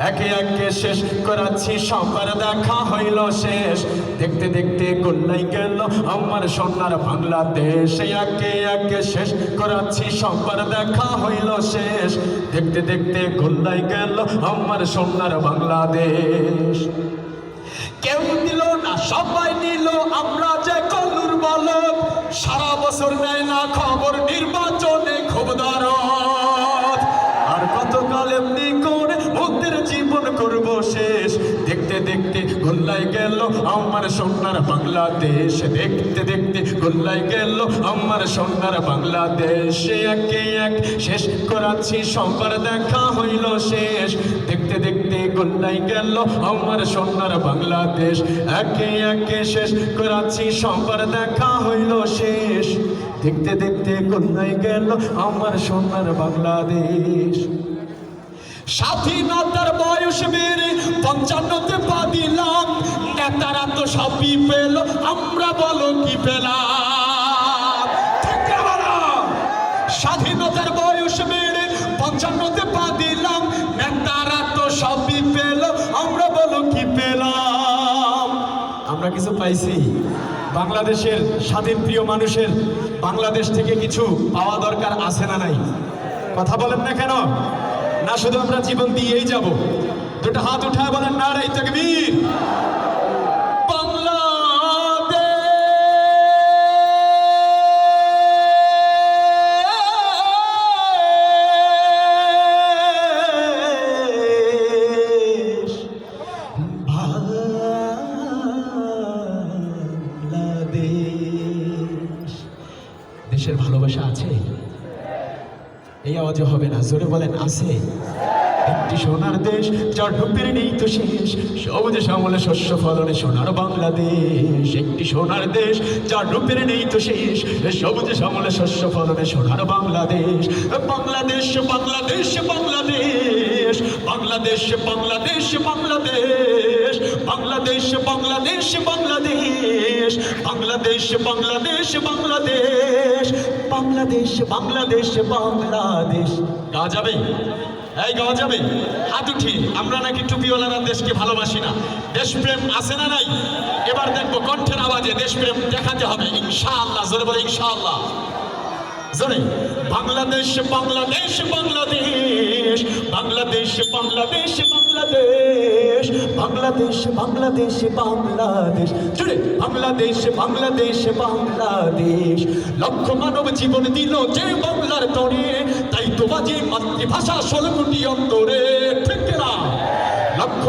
একে একে শেষ করাচ্ছি সবার দেখা হইল শেষ। দেখতে দেখতে গোল্লাই গেল আমার সোনার বাংলাদেশ। একে একে শেষ করাচ্ছি সবার দেখা হইল শেষ। দেখতে দেখতে গোল্লাই গেল আমার সোনার বাংলাদেশ। কেউ দিল না সবাই নিল, আমরা যে কলুর বলদ। সারা বছর নেয় না খবর, নির্বাচনে খুব দরদ। আর কতকাল এমনি করে ওদের জীবন করব শেষ। দেখতে দেখতে গোল্লাই গেল আমার সোনার বাংলাদেশ। দেখতে দেখতে গোল্লাই গেল আমার সোনার বাংলাদেশ। একে এক শেষ করাচ্ছি সবার দেখা হইল শেষ। দেখতে দেখতে গোল্লাই গেল আমার সোনার বাংলাদেশ। একে একে শেষ করাচ্ছি সবার দেখা হইল শেষ। দেখতে দেখতে গোল্লাই গেল আমার সোনার বাংলাদেশ। স্বাধীনতার বয়স বেড়ে ৫৫তে পা দিলাম। নেতারা তো সবই পেল, আমরা বলো কি পেলাম? স্বাধীনতার বয়স বেড়ে ৫৫তে পা দিলাম। নেতারা তো সবই পেল, আমরা বলো কি পেলাম? আমরা কিছু পাইছি? বাংলাদেশের স্বাধীন প্রিয় মানুষের বাংলাদেশ থেকে কিছু পাওয়া দরকার আছে না নাই? কথা বলেন না কেন? না শুধু আমরা জীবন দিয়েই যাব? দুটো হাত উঠায় বলেন নারে তাকবীর। বাংলাদেশ দেশের ভালোবাসা আছে? এই আওয়াজে হবে না, জোরে বলেন আছে। একটি সোনার দেশ যার ঢুকের নেই তো শেষ। সবুজ শ্যামলে শস্য ফলনে সোনার বাংলাদেশ। একটি সোনার দেশ যার ঢুকের নেই তো শেষ। সবুজ শ্যামলে শস্য ফলনে সোনার বাংলাদেশ। বাংলাদেশ বাংলাদেশ বাংলাদেশ বাংলাদেশ বাংলাদেশ বাংলাদেশ বাংলাদেশ বাংলাদেশ বাংলাদেশ বাংলাদেশ বাংলাদেশ বাংলাদেশ বাংলাদেশ বাংলাদেশ বাংলাদেশ। গাওয়া যাবে? এই গাওয়া যাবে? হাত উঠিয়ে। আমরা নাকি টুপিওয়ালারা দেশকে ভালোবাসি না। দেশপ্রেম আছে না নাই? এবার দেখবো কণ্ঠের আওয়াজে দেশপ্রেম দেখাতে হবে ইনশাআল্লাহ। জোরে বলে ইনশাআল্লাহ, জোরে। বাংলাদেশ বাংলাদেশ বাংলাদেশ বাংলাদেশ বাংলাদেশ বাংলাদেশ বাংলাদেশ বাংলাদেশ বাংলাদেশ জোরে। বাংলাদেশ বাংলাদেশ বাংলাদেশ। লক্ষ মানব জীবন দিল যে বাংলার তরে। তাই তো বাজে মাতৃভাষা ১৬ কোটি অন্তরে। ঠিক না? লক্ষ